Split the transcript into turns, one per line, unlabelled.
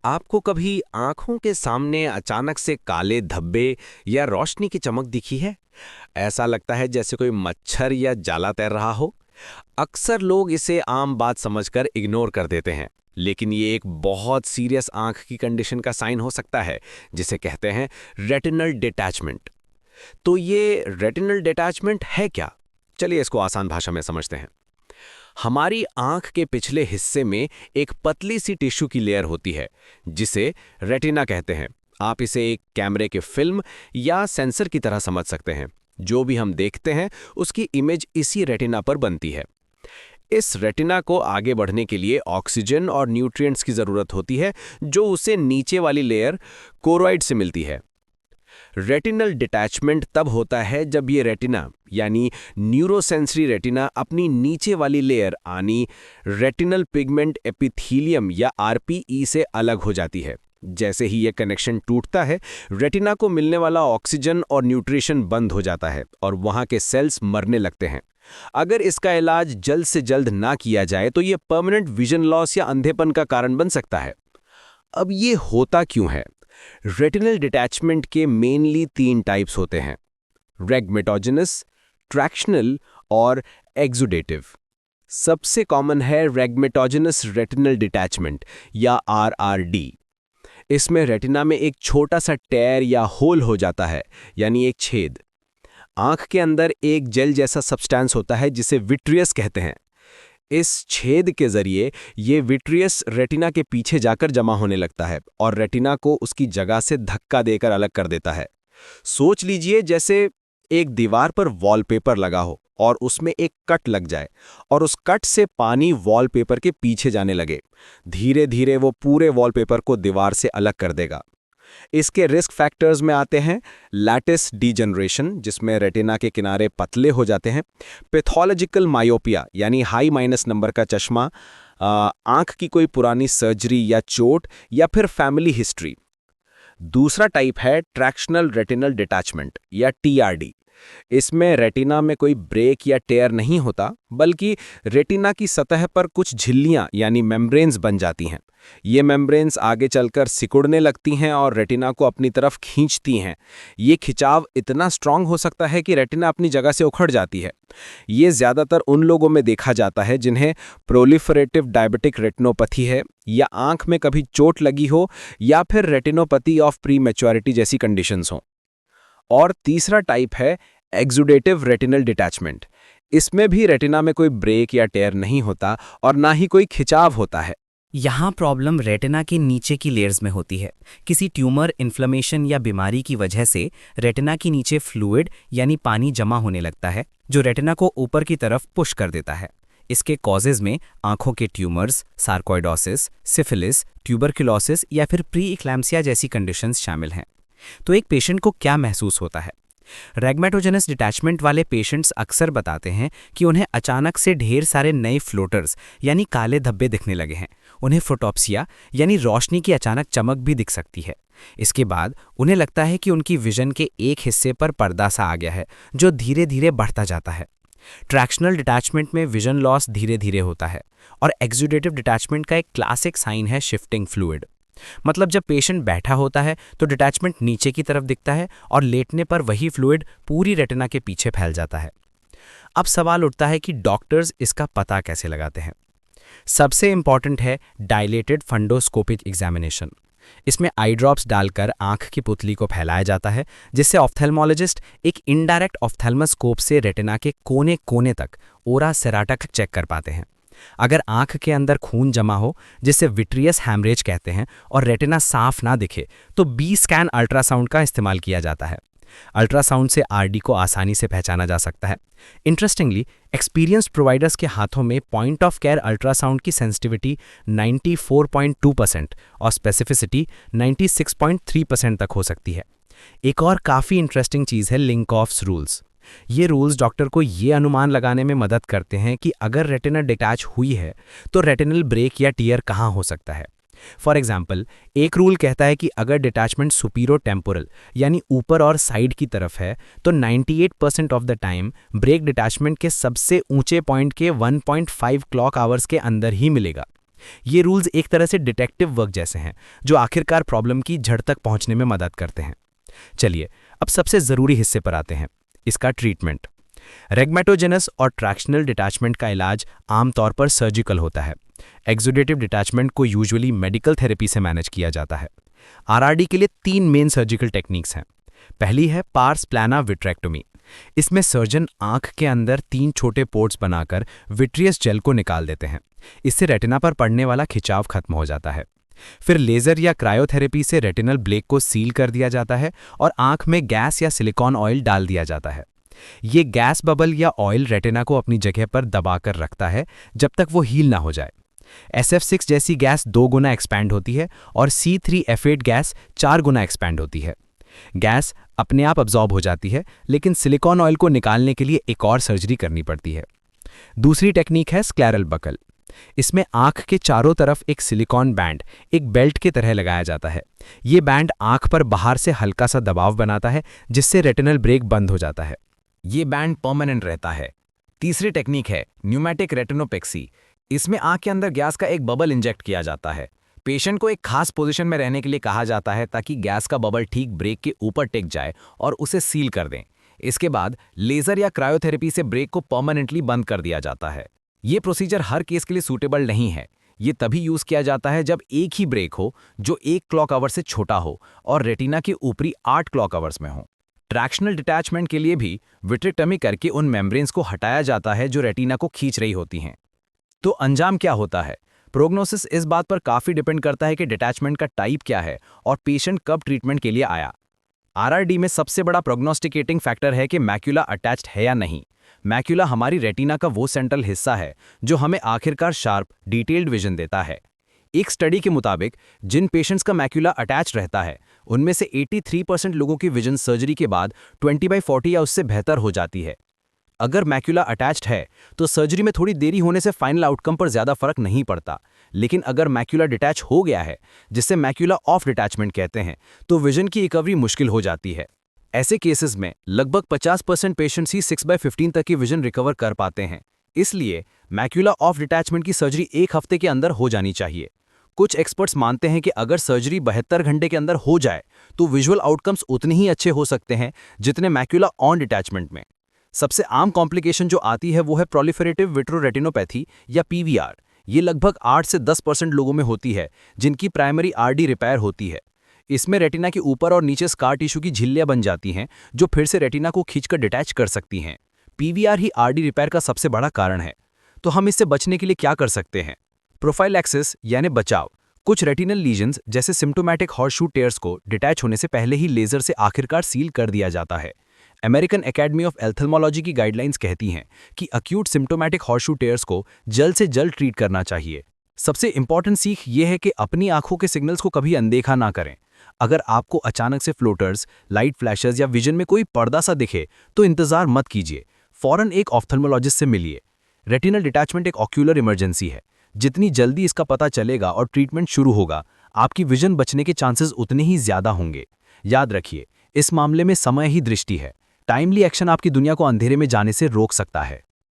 आपको कभी आंखों के सामने अचानक से काले धब्बे या रोशनी की चमक दिखी है? ऐसा लगता है जैसे कोई मच्छर या जाला तैर रहा हो। अक्सर लोग इसे आम बात समझकर इग्नोर कर देते हैं, लेकिन ये एक बहुत सीरियस आंख की कंडीशन का साइन हो सकता है, जिसे कहते हैं रेटिनल डिटैचमेंट। तो ये रेटिनल डिटैचमेंट है क्या? चलिए इसको आसान भाषा में समझते हैं। हमारी आंख के पिछले हिस्से में एक पतली सी टिश्यू की लेयर होती है, जिसे रेटिना कहते हैं। आप इसे एक कैमरे के फिल्म या सेंसर की तरह समझ सकते हैं। जो भी हम देखते हैं उसकी इमेज इसी रेटिना पर बनती है। इस रेटिना को आगे बढ़ने के लिए ऑक्सीजन और न्यूट्रिएंट्स की जरूरत होती है, जो उसे नीचे वाली लेयर कोरोइड से मिलती है। रेटिनल डिटैचमेंट तब होता है जब ये रेटिना यानी न्यूरोसेंसरी रेटिना अपनी नीचे वाली लेयर यानी रेटिनल पिगमेंट एपिथीलियम या आरपीई से अलग हो जाती है। जैसे ही ये कनेक्शन टूटता है, रेटिना को मिलने वाला ऑक्सीजन और न्यूट्रिशन बंद हो जाता है और वहाँ के सेल्स मरने लगते हैं। अगर इसका इलाज जल्द से जल्द ना किया जाए तो ये परमानेंट विजन लॉस या अंधेपन का कारण बन सकता है। अब ये होता क्यों है? रेटिनल डिटैचमेंट के मेनली 3 टाइप्स होते हैं: रेगमेटोजेनस, ट्रैक्शनल और एक्सुडेटिव। सबसे कॉमन है रेगमेटोजेनस रेटिनल डिटैचमेंट या आरआरडी। इसमें रेटिना में एक छोटा सा टेर या होल हो जाता है, यानी एक छेद। आंख के अंदर एक जेल जैसा सब्सटेंस होता है जिसे विट्रियस कहते हैं। इस छेद के जरिए ये विट्रियस रेटिना के पीछे जाकर जमा होने लगता है और रेटिना को उसकी जगह से धक्का देकर अलग कर देता है। सोच लीजिए जैसे एक दीवार पर वॉलपेपर लगा हो और उसमें एक कट लग जाए और उस कट से पानी वॉलपेपर के पीछे जाने लगे। धीरे धीरे वो पूरे वॉलपेपर को दीवार से अलग कर देगा। इसके रिस्क फैक्टर्स में आते हैं लैटिस डीजनरेशन, जिसमें रेटिना के किनारे पतले हो जाते हैं; पैथोलॉजिकल मायोपिया यानी हाई माइनस नंबर का चश्मा, आंख की कोई पुरानी सर्जरी या चोट, या फिर फैमिली हिस्ट्री। दूसरा टाइप है ट्रैक्शनल रेटिनल डिटैचमेंट या टीआरडी। इसमें रेटिना में कोई ब्रेक या टेयर नहीं होता, बल्कि रेटिना की सतह पर कुछ झिल्लियां यानी मेम्ब्रेन्स बन जाती हैं। ये मेम्ब्रेन्स आगे चलकर सिकुड़ने लगती हैं और रेटिना को अपनी तरफ खींचती हैं। ये खिंचाव इतना स्ट्रांग हो सकता है कि रेटिना अपनी जगह से उखड़ जाती है। ये ज़्यादातर उन लोगों में देखा जाता है जिन्हें प्रोलिफरेटिव डायबिटिक रेटिनोपैथी है, या आंख में कभी चोट लगी हो, या फिर रेटिनोपैथी ऑफ प्री मैच्योरिटी जैसी कंडीशंस हों। और तीसरा टाइप है एक्सुडेटिव रेटिनल डिटैचमेंट। इसमें भी रेटिना में कोई ब्रेक या टेयर नहीं होता और ना ही कोई खिंचाव होता है।
यहाँ प्रॉब्लम रेटिना के नीचे की लेयर्स में होती है। किसी ट्यूमर, इन्फ्लेमेशन या बीमारी की वजह से रेटिना के नीचे फ्लूइड यानी पानी जमा होने लगता है, जो रेटिना को ऊपर की तरफ पुश कर देता है। इसके कॉजेज में आंखों के ट्यूमर्स, सार्कोइडोसिस, सिफिलिस, ट्यूबरकुलोसिस या फिर प्री इक्लैम्सिया जैसी कंडीशंस शामिल हैं। तो एक पेशेंट को क्या महसूस होता है? रेगमेटोजेनस डिटैचमेंट वाले पेशेंट्स अक्सर बताते हैं कि उन्हें अचानक से ढेर सारे नए फ्लोटर्स यानी काले धब्बे दिखने लगे हैं। उन्हें फोटोप्सिया यानी रोशनी की अचानक चमक भी दिख सकती है। इसके बाद उन्हें लगता है कि उनकी विजन के एक हिस्से पर पर्दा सा आ गया है, जो धीरे धीरे बढ़ता जाता है। ट्रैक्शनल डिटैचमेंट में विजन लॉस धीरे धीरे होता है, और एक्सुडेटिव डिटैचमेंट का एक क्लासिक साइन है शिफ्टिंग फ्लूइड। मतलब जब पेशेंट बैठा होता है तो डिटैचमेंट नीचे की तरफ दिखता है और लेटने पर वही फ्लूइड पूरी रेटिना के पीछे फैल जाता है। अब सवाल उठता है कि डॉक्टर्स इसका पता कैसे लगाते हैं? सबसे इंपॉर्टेंट है डायलेटेड फंडोस्कोपिक एग्जामिनेशन। इसमें आई ड्रॉप्स डालकर आंख की पुतली को फैलाया जाता है, जिससे ऑफ्थेल्मोलॉजिस्ट एक इनडायरेक्ट ऑफ्थेल्मोस्कोप से रेटिना के कोने कोने तक ओरा सेराटा चेक कर पाते हैं। अगर आंख के अंदर खून जमा हो, जिसे विट्रियस हैमरेज कहते हैं, और रेटिना साफ ना दिखे, तो बी स्कैन अल्ट्रासाउंड का इस्तेमाल किया जाता है। अल्ट्रासाउंड से आरडी को आसानी से पहचाना जा सकता है। इंटरेस्टिंगली, एक्सपीरियंस्ड प्रोवाइडर्स के हाथों में पॉइंट ऑफ केयर अल्ट्रासाउंड की सेंसिटिविटी 94.2% और स्पेसिफिसिटी 96.3% तक हो सकती है। एक और काफ़ी इंटरेस्टिंग चीज़ है लिंकऑफ्स रूल्स। ये रूल्स डॉक्टर को ये अनुमान लगाने में मदद करते हैं कि अगर रेटिना डिटैच हुई है तो रेटिनल ब्रेक या टियर कहाँ हो सकता है। फॉर एग्जाम्पल, एक रूल कहता है कि अगर डिटैचमेंट सुपीरियर टेम्पोरल यानी ऊपर और साइड की तरफ है तो 98% of the time break detachment के सबसे ऊंचे पॉइंट के 1.5 क्लॉक आवर्स के अंदर ही मिलेगा। ये रूल्स एक तरह से डिटेक्टिव वर्क जैसे हैं, जो आखिरकार प्रॉब्लम की जड़ तक पहुंचने में मदद करते हैं। चलिए अब सबसे ज़रूरी हिस्से पर आते हैं, इसका ट्रीटमेंट। रेगमेटोजेनस और ट्रैक्शनल डिटैचमेंट का इलाज आमतौर पर सर्जिकल होता है। एक्सुडेटिव डिटैचमेंट को यूजुअली मेडिकल थेरेपी से मैनेज किया जाता है। आरआरडी के लिए 3 मेन सर्जिकल टेक्निक्स हैं। पहली है पार्स प्लाना विट्रेक्टोमी। इसमें सर्जन आंख के अंदर 3 छोटे पोर्ट्स बनाकर विट्रियस जेल को निकाल देते हैं। इससे रेटिना पर पड़ने वाला खिंचाव खत्म हो जाता है। फिर लेज़र या क्रायोथेरेपी से रेटिनल ब्लेक को सील कर दिया जाता है और आंख में गैस या सिलिकॉन ऑयल डाल दिया जाता है। ये गैस बबल या ऑयल रेटिना को अपनी जगह पर दबाकर रखता है जब तक वो हील ना हो जाए। SF6 जैसी गैस 2 गुना एक्सपैंड होती है और C3F8 गैस 4 गुना एक्सपैंड होती है। गैस अपने आप अब्जॉर्ब हो जाती है, लेकिन सिलिकॉन ऑयल को निकालने के लिए एक और सर्जरी करनी पड़ती है। दूसरी टेक्निक है स्क्लेरल बकल। इसमें आंख के चारों तरफ एक सिलिकॉन बैंड एक बेल्ट की तरह लगाया जाता है। ये बैंड आंख पर बाहर से हल्का सा दबाव बनाता है, जिससे रेटिनल ब्रेक बंद हो जाता है।
ये बैंड परमानेंट रहता है। तीसरी टेक्निक है न्यूमैटिक रेटिनोपेक्सी। इसमें आंख के अंदर गैस का एक बबल इंजेक्ट किया जाता है। पेशेंट को एक खास पोजीशन में रहने के लिए कहा जाता है ताकि गैस का बबल ठीक ब्रेक के ऊपर टिक जाए और उसे सील कर दें। इसके बाद लेजर या क्रायोथेरेपी से ब्रेक को परमानेंटली बंद कर दिया जाता है। ये प्रोसीजर हर केस के लिए सूटेबल नहीं है। ये तभी यूज किया जाता है जब एक ही ब्रेक हो जो 1 क्लॉक आवर से छोटा हो और रेटिना के ऊपरी 8 क्लॉक आवर्स में हो। ट्रैक्शनल डिटैचमेंट के लिए भी विट्रेक्टमी करके उन मेम्ब्रेन्स को हटाया जाता है जो रेटिना को खींच रही होती हैं। तो अंजाम क्या होता है? प्रोग्नोसिस इस बात पर काफी डिपेंड करता है कि डिटैचमेंट का टाइप क्या है और पेशेंट कब ट्रीटमेंट के लिए आया। आरआरडी में सबसे बड़ा प्रोग्नोस्टिकेटिंग फैक्टर है कि मैक्यूला अटैच्ड है या नहीं। मैक्यूला हमारी रेटिना का वो सेंट्रल हिस्सा है जो हमें आखिरकार शार्प, डिटेल्ड विजन देता है। एक स्टडी के मुताबिक जिन पेशेंट्स का मैक्यूला अटैच रहता है, उनमें से 83% लोगों की विजन सर्जरी के बाद 20/40 या उससे बेहतर हो जाती है। अगर मैक्यूला अटैच्ड है तो सर्जरी में थोड़ी देरी होने से फाइनल आउटकम पर ज्यादा फर्क नहीं पड़ता, लेकिन अगर मैक्यूला डिटैच हो गया है, जिसे मैक्यूला ऑफ डिटैचमेंट कहते हैं, तो विजन की रिकवरी मुश्किल हो जाती है। ऐसे केसेस में लगभग 50% पेशेंट्स ही 6/15 तक की विजन रिकवर कर पाते हैं। इसलिए मैक्यूला ऑफ डिटैचमेंट की सर्जरी 1 हफ्ते के अंदर हो जानी चाहिए। कुछ एक्सपर्ट्स मानते हैं कि अगर सर्जरी 72 घंटे के अंदर हो जाए तो विजुअल आउटकम्स उतने ही अच्छे हो सकते हैं जितने मैक्यूला ऑन डिटैचमेंट में। सबसे आम कॉम्प्लिकेशन जो आती है वो है प्रोलिफरेटिव विट्रोरेटिनोपैथी या PVR। ये लगभग 8 से 10% लोगों में होती है, जिनकी प्राइमरी RD रिपेयर होती है। इसमें रेटिना के ऊपर और नीचे स्कार टिश्यू की झिल्लियां बन जाती हैं जो फिर से रेटिना को खींचकर डिटैच कर सकती हैं। PVR ही RD रिपेयर का सबसे बड़ा कारण है। तो हम इससे बचने के लिए क्या कर सकते हैं? प्रोफाइलैक्सिस यानी बचाव। कुछ रेटिनल लीजन्स जैसे सिम्प्टोमैटिक हॉर्सशू टेयर्स को डिटैच होने से पहले ही लेजर से आखिरकार सील कर दिया जाता है। अमेरिकन एकेडमी ऑफ एल्थेल्मोलॉजी की गाइडलाइंस कहती हैं कि अक्यूट सिम्प्टोमैटिक हॉर्सशू टेयर्स को जल्द से जल्द ट्रीट करना चाहिए। सबसे इंपॉर्टेंट सीख ये है कि अपनी आंखों के सिग्नल्स को कभी अनदेखा ना करें। अगर आपको अचानक से फ्लोटर्स, लाइट फ्लैशेस या विजन में कोई पर्दा सा दिखे तो इंतजार मत कीजिए, फौरन एक ऑफ्थल्मोलॉजिस्ट से मिलिए। रेटिनल डिटैचमेंट एक ऑक्यूलर इमरजेंसी है। जितनी जल्दी इसका पता चलेगा और ट्रीटमेंट शुरू होगा, आपकी विजन बचने के चांसेस उतने ही ज्यादा होंगे। याद रखिए, इस मामले में समय ही दृष्टि है। टाइमली एक्शन आपकी दुनिया को अंधेरे में जाने से रोक सकता है।